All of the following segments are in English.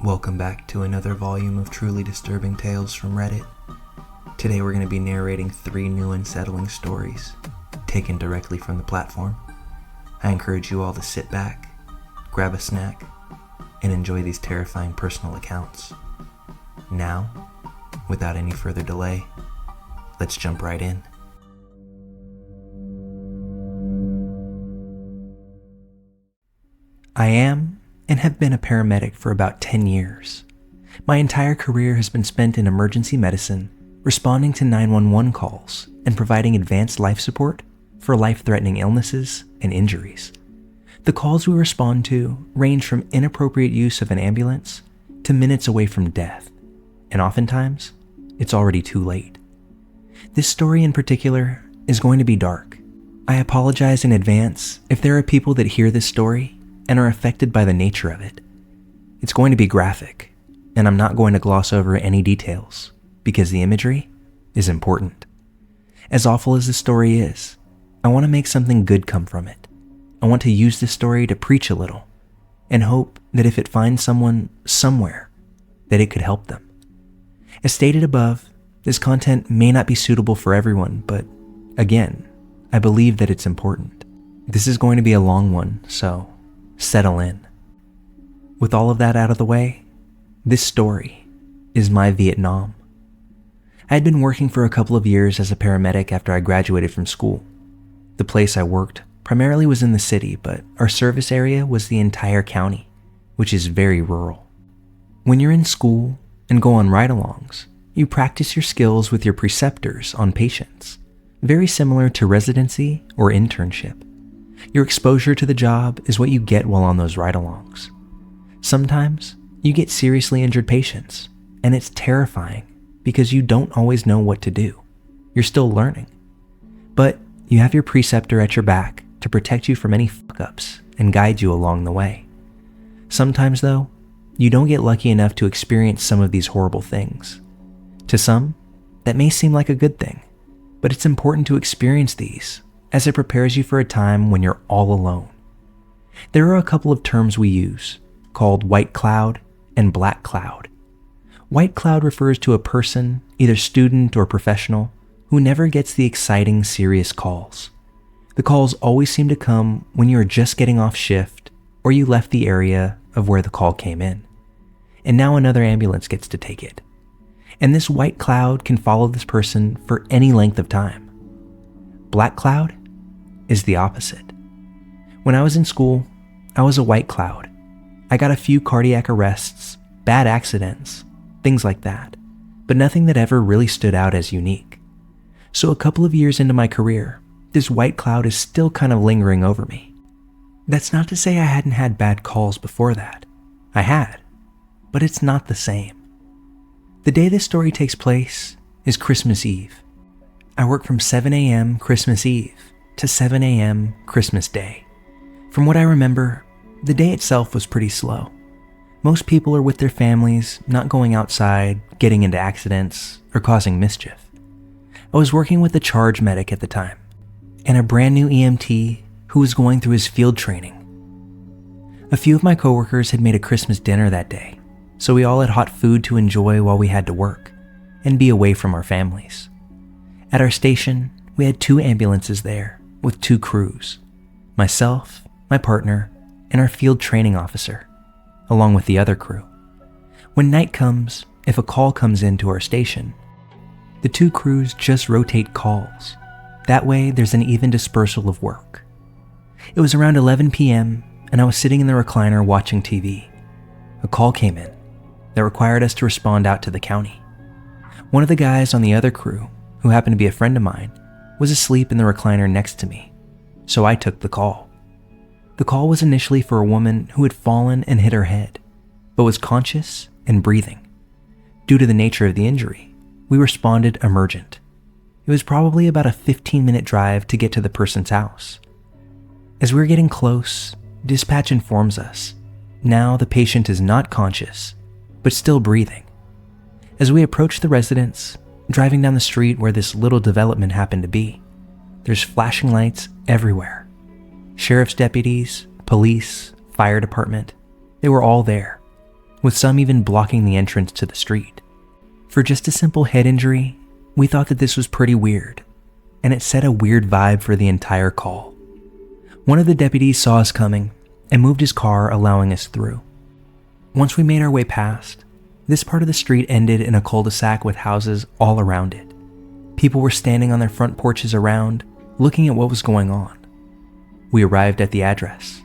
Welcome back to another volume of truly disturbing tales from Reddit. Today we're going to be narrating 3 new unsettling stories, taken directly from the platform. I encourage you all to sit back, grab a snack, and enjoy these terrifying personal accounts. Now, without any further delay, let's jump right in. I am and have been a paramedic for about 10 years. My entire career has been spent in emergency medicine, responding to 911 calls and providing advanced life support for life-threatening illnesses and injuries. The calls we respond to range from inappropriate use of an ambulance to minutes away from death, and oftentimes, it's already too late. This story in particular is going to be dark. I apologize in advance if there are people that hear this story and are affected by the nature of it. It's going to be graphic, and I'm not going to gloss over any details because the imagery is important. As awful as the story is, I want to make something good come from it. I want to use this story to preach a little and hope that if it finds someone somewhere, that it could help them. As stated above, this content may not be suitable for everyone, but again, I believe that it's important. This is going to be a long one, so settle in. With all of that out of the way, this story is my Vietnam. I had been working for a couple of years as a paramedic after I graduated from school. The place I worked primarily was in the city, but our service area was the entire county, which is very rural. When you're in school and go on ride-alongs, you practice your skills with your preceptors on patients, very similar to residency or internship. Your exposure to the job is what you get while on those ride-alongs. Sometimes you get seriously injured patients, and it's terrifying because you don't always know what to do. You're still learning. But you have your preceptor at your back to protect you from any fuck-ups and guide you along the way. Sometimes, though, you don't get lucky enough to experience some of these horrible things. To some, that may seem like a good thing, but it's important to experience these as it prepares you for a time when you're all alone. There are a couple of terms we use, called white cloud and black cloud. White cloud refers to a person, either student or professional, who never gets the exciting, serious calls. The calls always seem to come when you are just getting off shift or you left the area of where the call came in, and now another ambulance gets to take it. And this white cloud can follow this person for any length of time. Black cloud is the opposite. When I was in school, I was a white cloud. I got a few cardiac arrests, bad accidents, things like that, but nothing that ever really stood out as unique. So a couple of years into my career, this white cloud is still kind of lingering over me. That's not to say I hadn't had bad calls before that. I had, but it's not the same. The day this story takes place is Christmas Eve. I work from 7 a.m. Christmas Eve to 7 a.m. Christmas Day. From what I remember, the day itself was pretty slow. Most people are with their families, not going outside, getting into accidents, or causing mischief. I was working with a charge medic at the time, and a brand new EMT who was going through his field training. A few of my coworkers had made a Christmas dinner that day, so we all had hot food to enjoy while we had to work and be away from our families. At our station, we had 2 ambulances there with 2 crews, myself, my partner, and our field training officer, along with the other crew. When night comes, if a call comes into our station, the 2 crews just rotate calls. That way, there's an even dispersal of work. It was around 11 p.m., and I was sitting in the recliner watching TV. A call came in that required us to respond out to the county. One of the guys on the other crew, who happened to be a friend of mine, was asleep in the recliner next to me, so I took the call. The call was initially for a woman who had fallen and hit her head, but was conscious and breathing. Due to the nature of the injury, we responded emergent. It was probably about a 15-minute drive to get to the person's house. As we were getting close, dispatch informs us, now the patient is not conscious, but still breathing. As we approach the residence, driving down the street where this little development happened to be, there's flashing lights everywhere. Sheriff's deputies, police, fire department, They were all there, with some even blocking the entrance to the street. For just a simple head injury, we thought that this was pretty weird, and it set a weird vibe for the entire call. One of the deputies saw us coming and moved his car, allowing us through. Once we made our way past, this part of the street ended in a cul-de-sac with houses all around it. People were standing on their front porches around, looking at what was going on. We arrived at the address.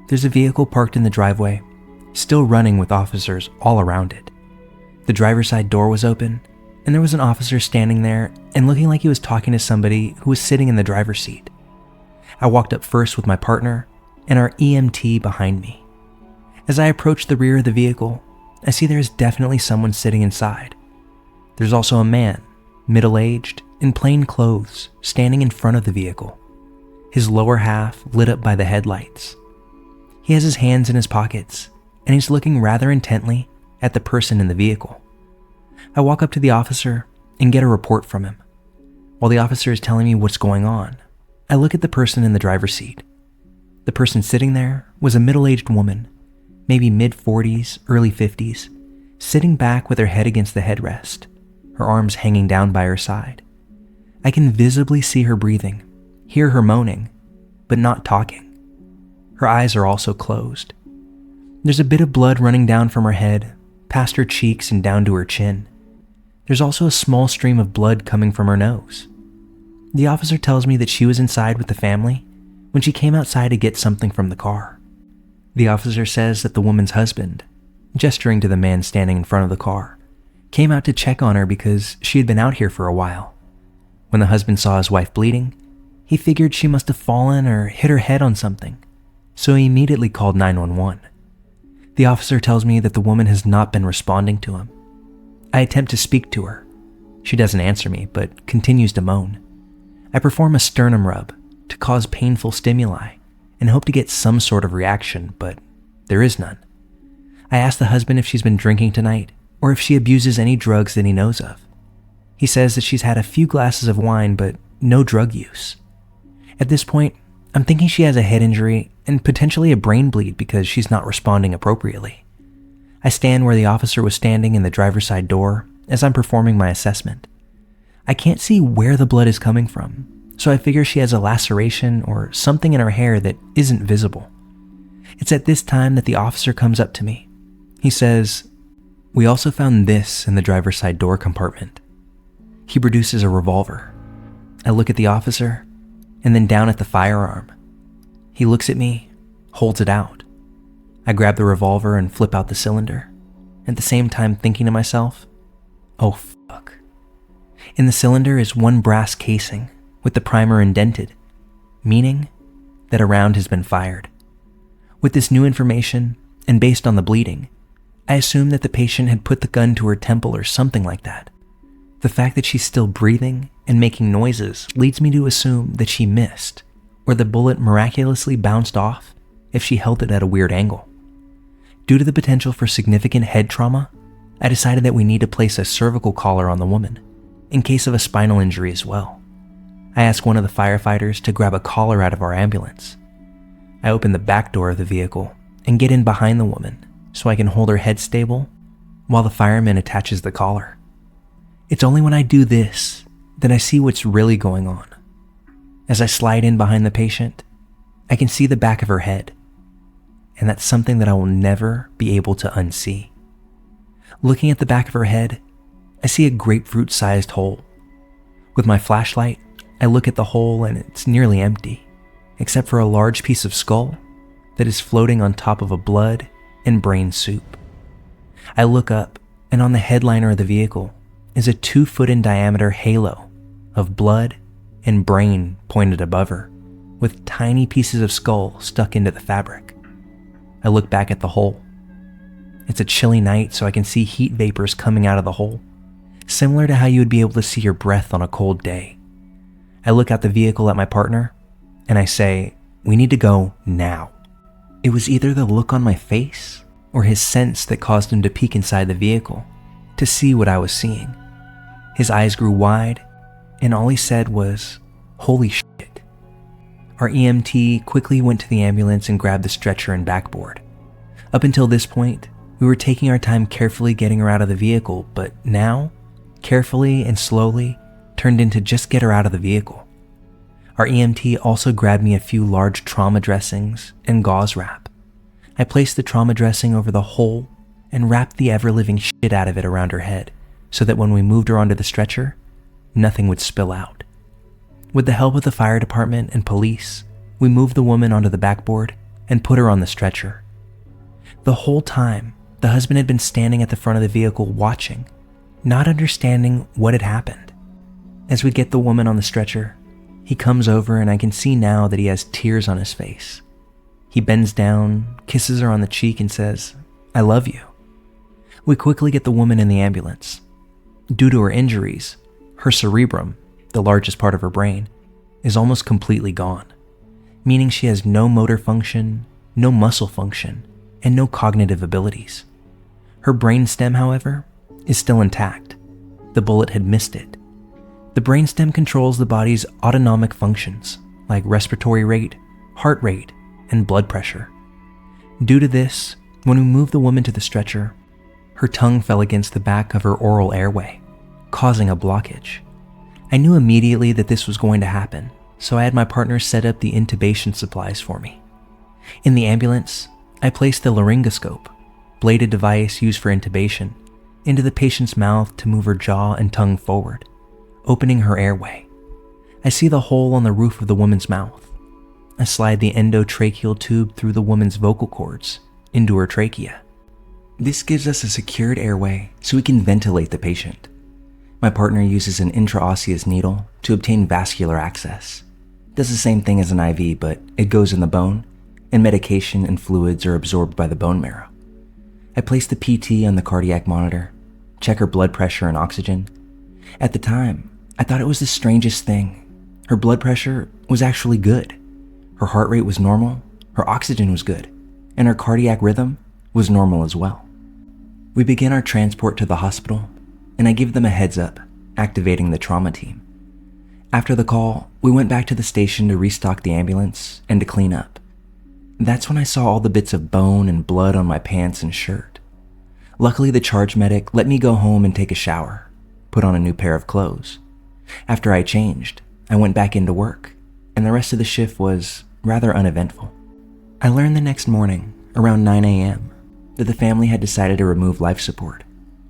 There's a vehicle parked in the driveway, still running with officers all around it. The driver's side door was open, and there was an officer standing there and looking like he was talking to somebody who was sitting in the driver's seat. I walked up first with my partner and our EMT behind me. As I approached the rear of the vehicle, I see there is definitely someone sitting inside. There's also a man, middle-aged, in plain clothes, standing in front of the vehicle, his lower half lit up by the headlights. He has his hands in his pockets, and he's looking rather intently at the person in the vehicle. I walk up to the officer and get a report from him. While the officer is telling me what's going on, I look at the person in the driver's seat. The person sitting there was a middle-aged woman, maybe mid-40s, early 50s, sitting back with her head against the headrest, her arms hanging down by her side. I can visibly see her breathing, hear her moaning, but not talking. Her eyes are also closed. There's a bit of blood running down from her head, past her cheeks and down to her chin. There's also a small stream of blood coming from her nose. The officer tells me that she was inside with the family when she came outside to get something from the car. The officer says that the woman's husband, gesturing to the man standing in front of the car, came out to check on her because she had been out here for a while. When the husband saw his wife bleeding, he figured she must have fallen or hit her head on something, so he immediately called 911. The officer tells me that the woman has not been responding to him. I attempt to speak to her. She doesn't answer me, but continues to moan. I perform a sternum rub to cause painful stimuli and hope to get some sort of reaction, but there is none. I ask the husband if she's been drinking tonight or if she abuses any drugs that he knows of. He says that she's had a few glasses of wine, but no drug use. At this point, I'm thinking she has a head injury and potentially a brain bleed because she's not responding appropriately. I stand where the officer was standing in the driver's side door as I'm performing my assessment. I can't see where the blood is coming from, so I figure she has a laceration or something in her hair that isn't visible. It's at this time that the officer comes up to me. He says, "We also found this in the driver's side door compartment." He produces a revolver. I look at the officer and then down at the firearm. He looks at me, holds it out. I grab the revolver and flip out the cylinder, at the same time thinking to myself, oh fuck. In the cylinder is one brass casing with the primer indented, meaning that a round has been fired. With this new information, and based on the bleeding, I assume that the patient had put the gun to her temple or something like that. The fact that she's still breathing and making noises leads me to assume that she missed, or the bullet miraculously bounced off if she held it at a weird angle. Due to the potential for significant head trauma, I decided that we need to place a cervical collar on the woman, in case of a spinal injury as well. I asked one of the firefighters to grab a collar out of our ambulance. I open the back door of the vehicle and get in behind the woman so I can hold her head stable while the fireman attaches the collar. It's only when I do this that I see what's really going on. As I slide in behind the patient, I can see the back of her head, and that's something that I will never be able to unsee. Looking at the back of her head, I see a grapefruit-sized hole. With my flashlight, I look at the hole and it's nearly empty, except for a large piece of skull that is floating on top of a blood and brain soup. I look up, and on the headliner of the vehicle is a 2-foot in diameter halo of blood and brain pointed above her, with tiny pieces of skull stuck into the fabric. I look back at the hole. It's a chilly night, so I can see heat vapors coming out of the hole, similar to how you would be able to see your breath on a cold day. I look out the vehicle at my partner, and I say, "We need to go now." It was either the look on my face or his sense that caused him to peek inside the vehicle to see what I was seeing. His eyes grew wide, and all he said was, "Holy shit." Our EMT quickly went to the ambulance and grabbed the stretcher and backboard. Up until this point, we were taking our time carefully getting her out of the vehicle, but now, carefully and slowly, turned into just get her out of the vehicle. Our EMT also grabbed me a few large trauma dressings and gauze wrap. I placed the trauma dressing over the hole and wrapped the ever-living shit out of it around her head so that when we moved her onto the stretcher, nothing would spill out. With the help of the fire department and police, we moved the woman onto the backboard and put her on the stretcher. The whole time, the husband had been standing at the front of the vehicle watching, not understanding what had happened. As we get the woman on the stretcher, he comes over and I can see now that he has tears on his face. He bends down, kisses her on the cheek and says, "I love you." We quickly get the woman in the ambulance. Due to her injuries, her cerebrum, the largest part of her brain, is almost completely gone, meaning she has no motor function, no muscle function, and no cognitive abilities. Her brainstem, however, is still intact. The bullet had missed it. The brainstem controls the body's autonomic functions, like respiratory rate, heart rate, and blood pressure. Due to this, when we moved the woman to the stretcher, her tongue fell against the back of her oral airway, causing a blockage. I knew immediately that this was going to happen, so I had my partner set up the intubation supplies for me. In the ambulance, I placed the laryngoscope, bladed device used for intubation, into the patient's mouth to move her jaw and tongue forward, opening her airway. I see the hole on the roof of the woman's mouth. I slide the endotracheal tube through the woman's vocal cords into her trachea. This gives us a secured airway so we can ventilate the patient. My partner uses an intraosseous needle to obtain vascular access. It does the same thing as an IV, but it goes in the bone, and medication and fluids are absorbed by the bone marrow. I place the PT on the cardiac monitor, check her blood pressure and oxygen. At the time, I thought it was the strangest thing. Her blood pressure was actually good. Her heart rate was normal, her oxygen was good, and her cardiac rhythm was normal as well. We begin our transport to the hospital, and I give them a heads up, activating the trauma team. After the call, we went back to the station to restock the ambulance and to clean up. That's when I saw all the bits of bone and blood on my pants and shirt. Luckily, the charge medic let me go home and take a shower, put on a new pair of clothes. After I changed, I went back into work, and the rest of the shift was rather uneventful. I learned the next morning, around 9 a.m., that the family had decided to remove life support,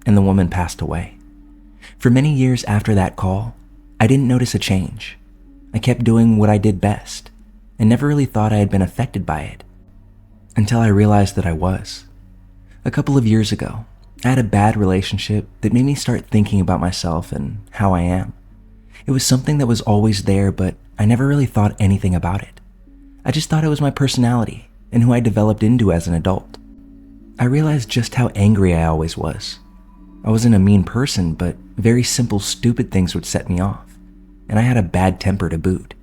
and the woman passed away. For many years after that call, I didn't notice a change. I kept doing what I did best, and never really thought I had been affected by it, until I realized that I was. A couple of years ago, I had a bad relationship that made me start thinking about myself and how I am. It was something that was always there, but I never really thought anything about it. I just thought it was my personality and who I developed into as an adult. I realized just how angry I always was. I wasn't a mean person, but very simple, stupid things would set me off, and I had a bad temper to boot.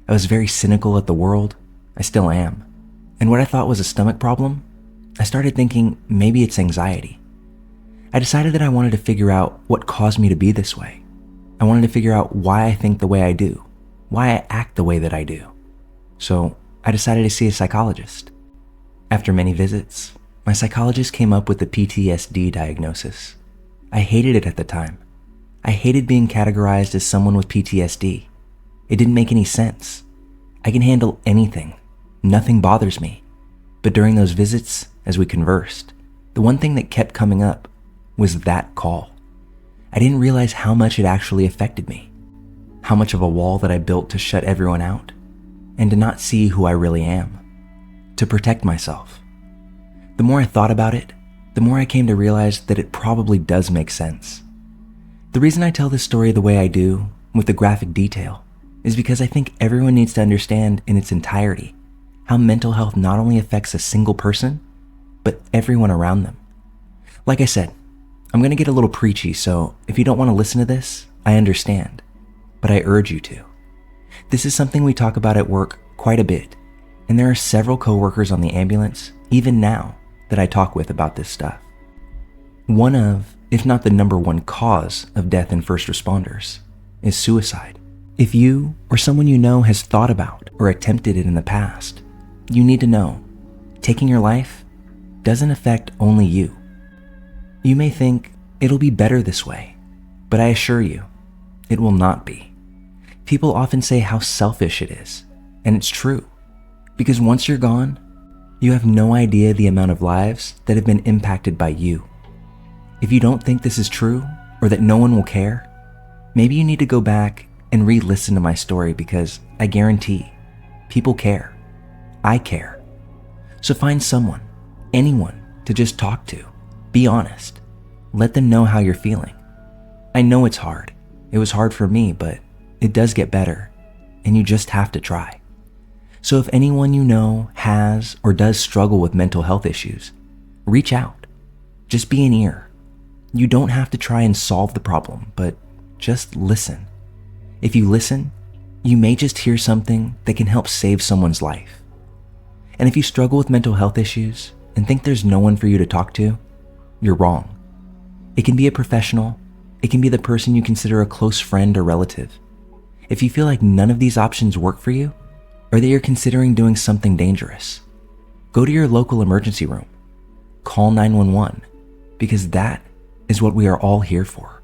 I was very cynical at the world. I still am. And what I thought was a stomach problem, I started thinking maybe it's anxiety. I decided that I wanted to figure out what caused me to be this way. I wanted to figure out why I think the way I do, why I act the way that I do. So I decided to see a psychologist. After many visits, my psychologist came up with the PTSD diagnosis. I hated it at the time. I hated being categorized as someone with PTSD. It didn't make any sense. I can handle anything. Nothing bothers me. But during those visits, as we conversed, the one thing that kept coming up was that call. I didn't realize how much it actually affected me, how much of a wall that I built to shut everyone out, and to not see who I really am, to protect myself. The more I thought about it, the more I came to realize that it probably does make sense. The reason I tell this story the way I do, with the graphic detail, is because I think everyone needs to understand in its entirety how mental health not only affects a single person, but everyone around them. Like I said, I'm going to get a little preachy, so if you don't want to listen to this, I understand, but I urge you to. This is something we talk about at work quite a bit, and there are several coworkers on the ambulance, even now, that I talk with about this stuff. One of, if not the number one cause of death in first responders, is suicide. If you or someone you know has thought about or attempted it in the past, you need to know, taking your life doesn't affect only you. You may think it'll be better this way, but I assure you, it will not be. People often say how selfish it is, and it's true, because once you're gone, you have no idea the amount of lives that have been impacted by you. If you don't think this is true, or that no one will care, maybe you need to go back and re-listen to my story, because I guarantee people care. I care. So find someone, anyone, to just talk to. Be honest. Let them know how you're feeling. I know it's hard. It was hard for me, but it does get better, and you just have to try. So if anyone you know has or does struggle with mental health issues, reach out. Just be an ear. You don't have to try and solve the problem, but just listen. If you listen, you may just hear something that can help save someone's life. And if you struggle with mental health issues and think there's no one for you to talk to, you're wrong. It can be a professional. It can be the person you consider a close friend or relative. If you feel like none of these options work for you, or that you're considering doing something dangerous, go to your local emergency room. Call 911, because that is what we are all here for.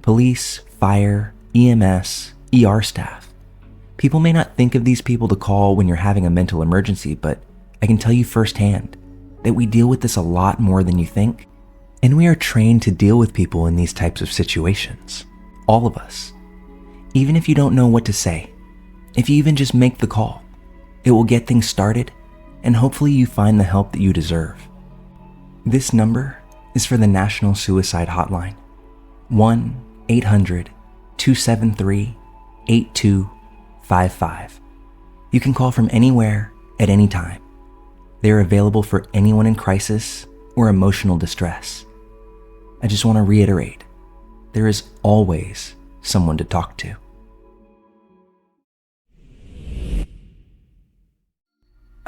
Police, fire, EMS, ER staff. People may not think of these people to call when you're having a mental emergency, but I can tell you firsthand that we deal with this a lot more than you think, and we are trained to deal with people in these types of situations. All of us. Even if you don't know what to say, if you even just make the call, it will get things started, and hopefully you find the help that you deserve. This number is for the National Suicide Hotline, 1-800-273-8255. You can call from anywhere at any time. They are available for anyone in crisis or emotional distress. I just want to reiterate, there is always someone to talk to.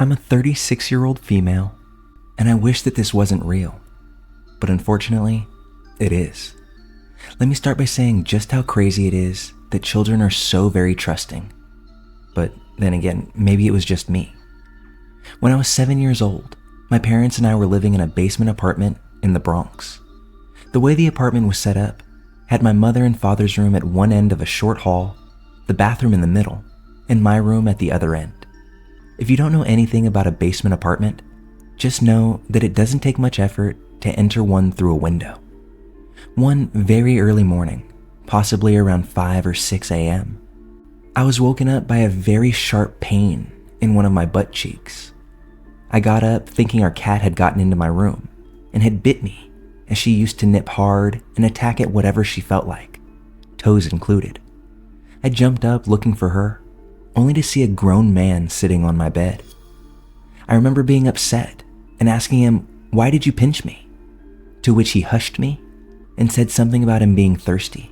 I'm a 36-year-old female, and I wish that this wasn't real, but unfortunately, it is. Let me start by saying just how crazy it is that children are so very trusting. But then again, maybe it was just me. When I was 7 years old, my parents and I were living in a basement apartment in the Bronx. The way the apartment was set up had my mother and father's room at one end of a short hall, the bathroom in the middle, and my room at the other end. If you don't know anything about a basement apartment, just know that it doesn't take much effort to enter one through a window. One very early morning, possibly around 5 or 6 a.m., I was woken up by a very sharp pain in one of my butt cheeks. I got up thinking our cat had gotten into my room and had bit me, as she used to nip hard and attack at whatever she felt like, toes included. I jumped up looking for her, only to see a grown man sitting on my bed. I remember being upset and asking him, "Why did you pinch me?" To which he hushed me and said something about him being thirsty.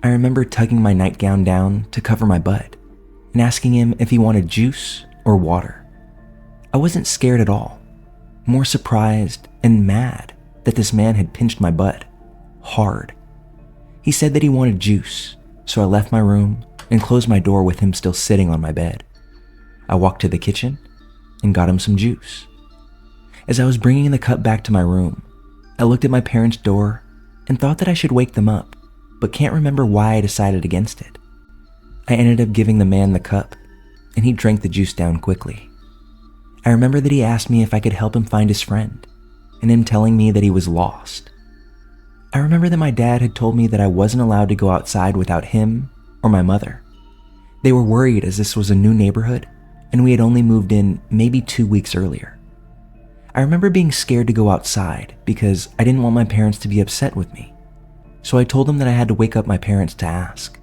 I remember tugging my nightgown down to cover my butt and asking him if he wanted juice or water. I wasn't scared at all, more surprised and mad that this man had pinched my butt hard. He said that he wanted juice, so I left my room and closed my door with him still sitting on my bed. I walked to the kitchen and got him some juice. As I was bringing the cup back to my room, I looked at my parents' door and thought that I should wake them up, but can't remember why I decided against it. I ended up giving the man the cup, and he drank the juice down quickly. I remember that he asked me if I could help him find his friend, and him telling me that he was lost. I remember that my dad had told me that I wasn't allowed to go outside without him or my mother. They were worried as this was a new neighborhood, and we had only moved in maybe 2 weeks earlier. I remember being scared to go outside because I didn't want my parents to be upset with me. So I told him that I had to wake up my parents to ask.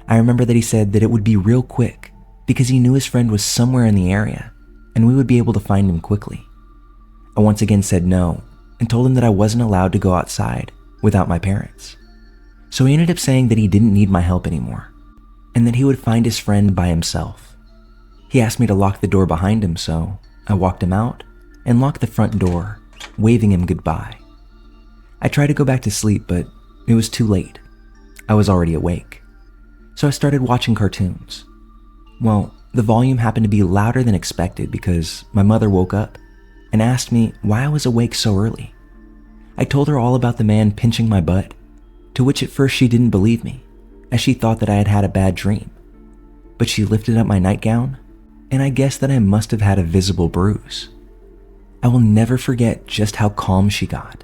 I remember that he said that it would be real quick because he knew his friend was somewhere in the area and we would be able to find him quickly. I once again said no and told him that I wasn't allowed to go outside without my parents. So he ended up saying that he didn't need my help anymore and that he would find his friend by himself. He asked me to lock the door behind him, so I walked him out and locked the front door, waving him goodbye. I tried to go back to sleep, but it was too late. I was already awake. So I started watching cartoons. Well, the volume happened to be louder than expected because my mother woke up, and asked me why I was awake so early. I told her all about the man pinching my butt, to which at first she didn't believe me, as she thought that I had had a bad dream. But she lifted up my nightgown, and I guessed that I must have had a visible bruise. I will never forget just how calm she got,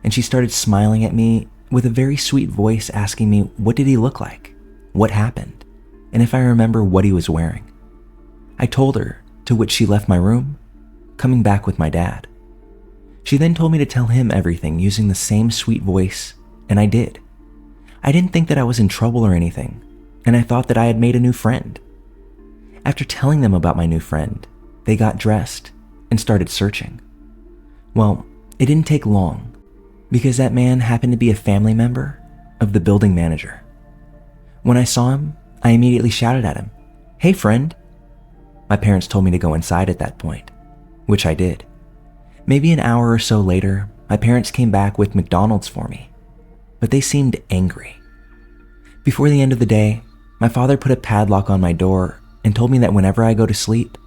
and she started smiling at me with a very sweet voice, asking me what did he look like, what happened, and if I remember what he was wearing. I told her, to which she left my room, coming back with my dad. She then told me to tell him everything using the same sweet voice, and I did. I didn't think that I was in trouble or anything, and I thought that I had made a new friend. After telling them about my new friend, they got dressed and started searching. Well, it didn't take long, because that man happened to be a family member of the building manager. When I saw him, I immediately shouted at him, "Hey friend." My parents told me to go inside at that point, which I did. Maybe an hour or so later, my parents came back with McDonald's for me, but they seemed angry. Before the end of the day, my father put a padlock on my door and told me that whenever I go to sleep,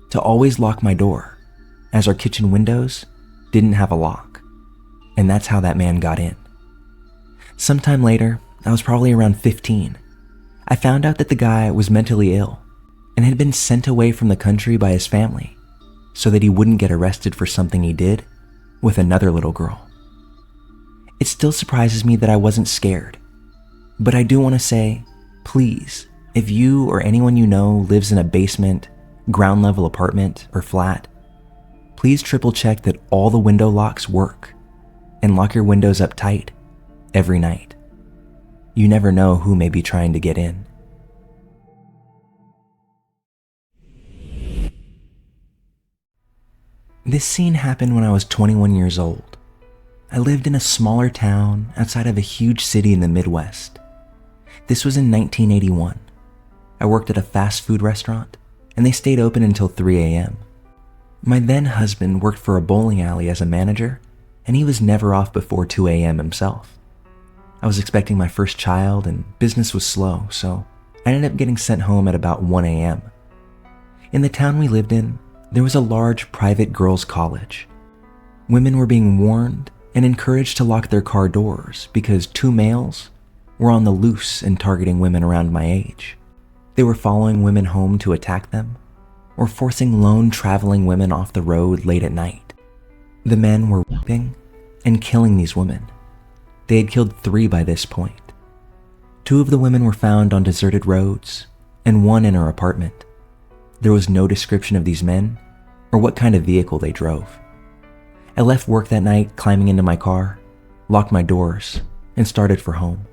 to always lock my door, as our kitchen windows didn't have a lock, and that's how that man got in. Sometime later, I was probably around 15, I found out that the guy was mentally ill and had been sent away from the country by his family so that he wouldn't get arrested for something he did with another little girl. It still surprises me that I wasn't scared, but I do want to say, please, if you or anyone you know lives in a basement, ground level apartment, or flat, please triple check that all the window locks work and lock your windows up tight every night. You never know who may be trying to get in. This scene happened when I was 21 years old. I lived in a smaller town outside of a huge city in the Midwest. This was in 1981. I worked at a fast food restaurant, and they stayed open until 3 a.m. My then husband worked for a bowling alley as a manager, and he was never off before 2 a.m. himself. I was expecting my first child, and business was slow, so I ended up getting sent home at about 1 a.m. In the town we lived in, there was a large private girls' college. Women were being warned and encouraged to lock their car doors because 2 males were on the loose and targeting women around my age. They were following women home to attack them, or forcing lone traveling women off the road late at night. The men were raping and killing these women. They had killed 3 by this point. 2 of the women were found on deserted roads, and 1 in her apartment. There was no description of these men or what kind of vehicle they drove. I left work that night climbing into my car, locked my doors, and started for home.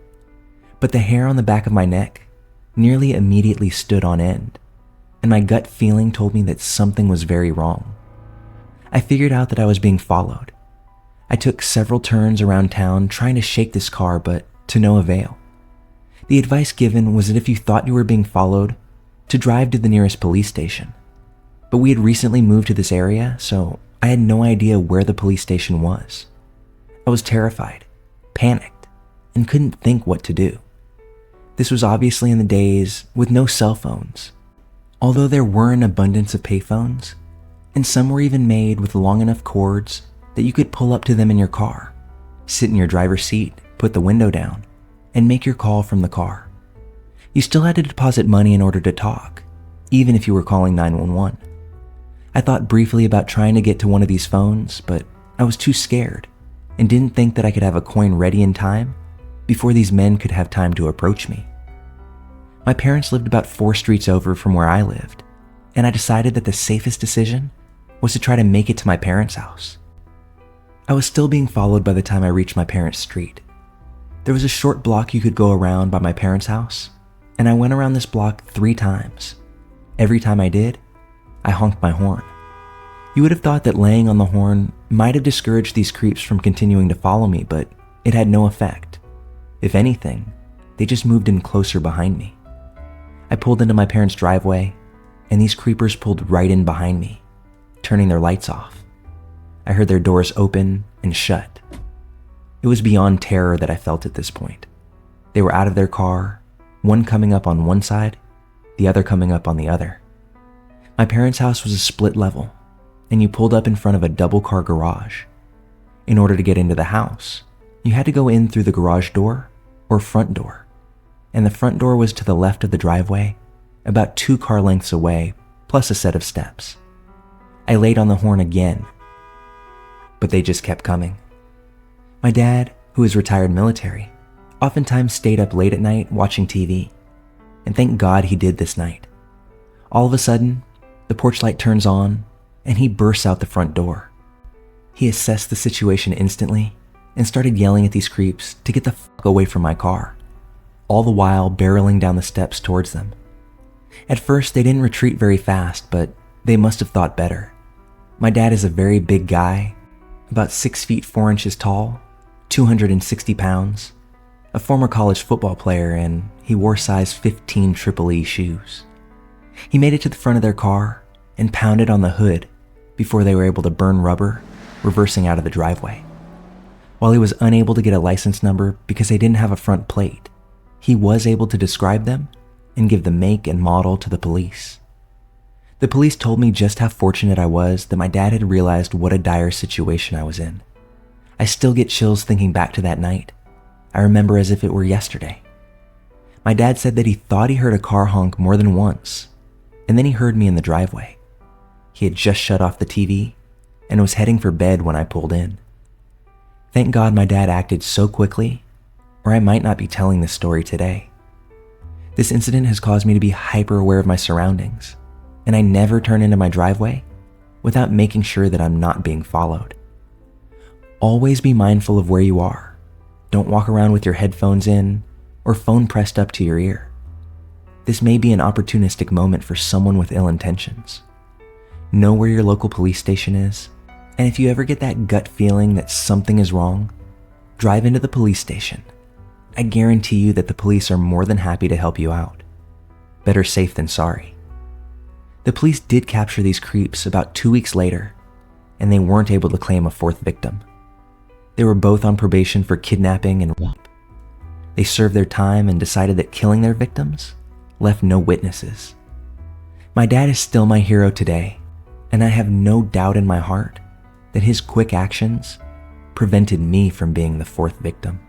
But the hair on the back of my neck nearly immediately stood on end, and my gut feeling told me that something was very wrong. I figured out that I was being followed. I took several turns around town trying to shake this car, but to no avail. The advice given was that if you thought you were being followed, to drive to the nearest police station. But we had recently moved to this area, so I had no idea where the police station was. I was terrified, panicked, and couldn't think what to do. This was obviously in the days with no cell phones, although there were an abundance of payphones, and some were even made with long enough cords that you could pull up to them in your car, sit in your driver's seat, put the window down, and make your call from the car. You still had to deposit money in order to talk, even if you were calling 911. I thought briefly about trying to get to one of these phones, but I was too scared and didn't think that I could have a coin ready in time before these men could have time to approach me. My parents lived about 4 streets over from where I lived, and I decided that the safest decision was to try to make it to my parents' house. I was still being followed by the time I reached my parents' street. There was a short block you could go around by my parents' house, and I went around this block 3 times. Every time I did, I honked my horn. You would have thought that laying on the horn might have discouraged these creeps from continuing to follow me, but it had no effect. If anything, they just moved in closer behind me. I pulled into my parents' driveway, and these creepers pulled right in behind me, turning their lights off. I heard their doors open and shut. It was beyond terror that I felt at this point. They were out of their car, one coming up on one side, the other coming up on the other. My parents' house was a split level, and you pulled up in front of a double-car garage. In order to get into the house, you had to go in through the garage door or front door, and the front door was to the left of the driveway, about 2 car lengths away, plus a set of steps. I laid on the horn again, but they just kept coming. My dad, who is retired military, oftentimes stayed up late at night watching TV, and thank God he did this night. All of a sudden, the porch light turns on, and he bursts out the front door. He assessed the situation instantly and started yelling at these creeps to get the fuck away from my car, all the while barreling down the steps towards them. At first, they didn't retreat very fast, but they must have thought better. My dad is a very big guy, about 6 feet 4 inches tall, 260 pounds, a former college football player, and he wore size 15 EEE shoes. He made it to the front of their car and pounded on the hood before they were able to burn rubber, reversing out of the driveway. While he was unable to get a license number because they didn't have a front plate, he was able to describe them and give the make and model to the police. The police told me just how fortunate I was that my dad had realized what a dire situation I was in. I still get chills thinking back to that night. I remember as if it were yesterday. My dad said that he thought he heard a car honk more than once, and then he heard me in the driveway. He had just shut off the TV and was heading for bed when I pulled in. Thank God my dad acted so quickly, or I might not be telling this story today. This incident has caused me to be hyper aware of my surroundings, and I never turn into my driveway without making sure that I'm not being followed. Always be mindful of where you are. Don't walk around with your headphones in or phone pressed up to your ear. This may be an opportunistic moment for someone with ill intentions. Know where your local police station is, and if you ever get that gut feeling that something is wrong, drive into the police station. I guarantee you that the police are more than happy to help you out. Better safe than sorry. The police did capture these creeps about 2 weeks later, and they weren't able to claim a 4th victim. They were both on probation for kidnapping and rape. They served their time and decided that killing their victims left no witnesses. My dad is still my hero today, and I have no doubt in my heart that his quick actions prevented me from being the 4th victim.